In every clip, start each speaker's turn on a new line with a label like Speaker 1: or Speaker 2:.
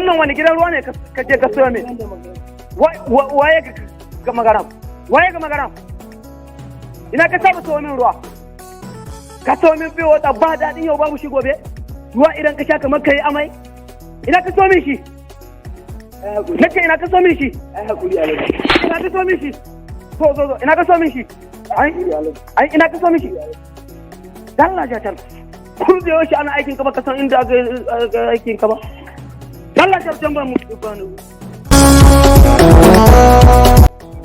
Speaker 1: wannan wani gidan ruwa ne ka je ka siyo min? Waye ga magana? Waye ga magana? Ina ka saba siyo min ruwa? Ka siyo min biyo wata ba daɗin yau babu shi gobe? Ruwa idan ka sha kamar ka yi amai? Ina ka siyo min shi? Nace ina ka siyo min shi? Ina ka siyo min shi? Zo, ina ka siyo min shi? Ai, ina ka siyo min shi? Dalla jatar. Kun biyo shi ana aikin ka ba ka san inda ga aikin ka ba. Dalla jatar ban mu ba ni.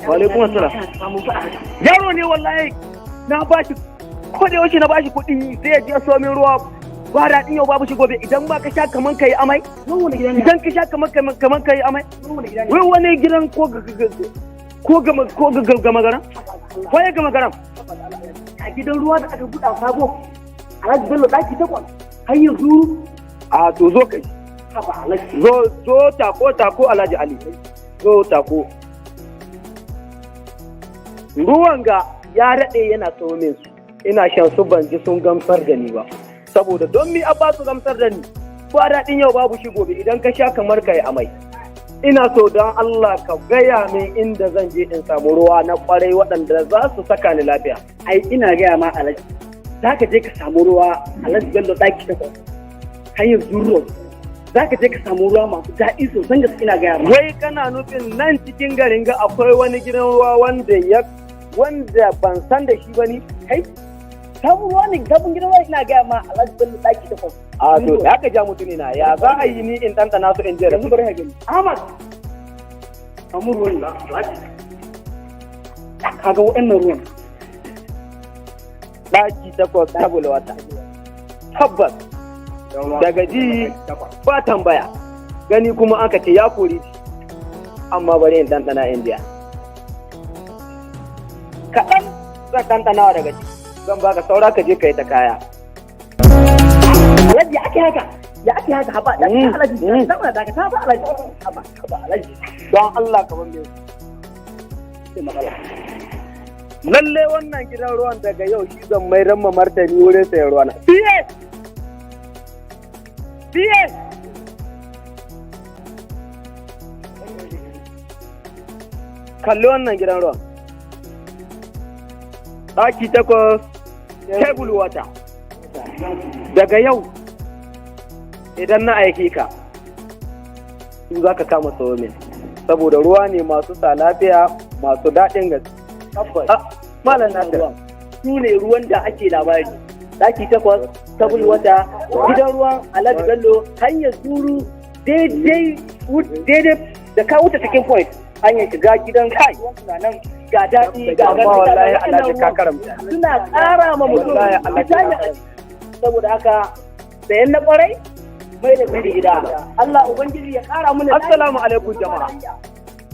Speaker 1: Wa alaikum assalam. Yaro ne wallahi na bashi ko da yaushe na bashi kuɗi sai ya je so min ruwa ba daɗin yau babu shi gobe idan ba ka sha kaman kai amai idan ka sha kaman kai amai wai wani gidan ko ga magaran ko ya ga magaran a gidan ruwa da aka buɗa sabo Alhaji Bello ɗaki takwas har yanzu a to zo kai zo tako Alhaji Ali zo tako ruwan ga ya daɗe yana tsomin su ina shan su ban ji sun gamsar da ni ba saboda don mi abba su gamsar da ni ba daɗin yau babu shi gobe idan ka sha kamar ka yi amai ina so don Allah ka gaya min inda zan je in samu ruwa na kwarai waɗanda za su saka ni lafiya.
Speaker 2: Ai ina gaya ma Alhaji za ka je ka samu ruwa Alhaji Bello ɗaki takwas hanyar zuro za ka je ka samu ruwa masu daɗi sosan gaske ina gaya ma.
Speaker 1: Wai kana nufin nan cikin garin ga akwai wani gidan ruwa wanda ban san da shi ba ni?
Speaker 2: Kai sabon ruwa ne sabon gidan ruwa ina gaya ma Alhaji Bello ɗaki takwas.
Speaker 1: A to da aka ja mutune na ya za a yi ni in ɗanɗana su in jere.
Speaker 2: Yanzu bari ka gani. Ahmad samu ruwan da kaga waɗannan ruwan.
Speaker 1: Ɗaki takwas tabula wata. Tabbas daga ji ba tambaya gani kuma aka ce ya kori amma bari in ɗanɗana in jiya. Kaɗan zan ɗanɗanawa daga ji zan baka saura ka je ka yi ta kaya.
Speaker 2: Alhaji ya ake haka haba da Alhaji saboda da ka saba Alhaji haba Alhaji
Speaker 1: don Allah ka bambe
Speaker 2: sai matsala
Speaker 1: lalle wannan gidan ruwan daga yau shi zan mai ramma martani wurin sayar ruwa na biye kalli wannan gidan ruwan ɗaki takwas tebul wata daga yau idan na aike ka su za ka kama min saboda ruwa ne masu sa lafiya masu daɗin gaske.
Speaker 2: Malam Nasir su ne ruwan da ake labari ɗaki takwas tabul wata gidan ruwan Alhaji Bello hanyar zuru daidai da ka wuce cikin point hanyar shiga gidan kai nan ga daɗi ga
Speaker 1: wallahi Alhaji ka karamta
Speaker 2: suna ƙara ma mutum saboda haka sayan na ƙwarai mai da gida Allah ubangiji ya ƙara mu.
Speaker 1: Assalamu alaikum jama'a.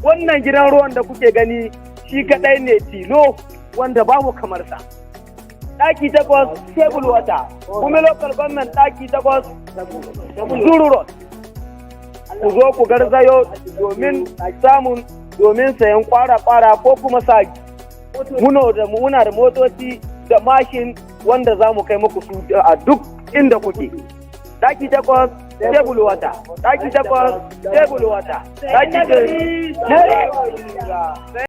Speaker 1: Wannan gidan ruwan da kuke gani shi kadai ne tilo wanda babu kamar sa. Ɗaki takwas tebul wata kuma local government ɗaki takwas Zuru Road. Ku zo ku garzayo domin sayan kwara-kwara ko kuma sagi. Muna da motoci da mashin wanda za mu kai muku su a duk inda kuke. Ɗaki takwas tebul wata. Ɗaki takwas tebul wata. Ɗaki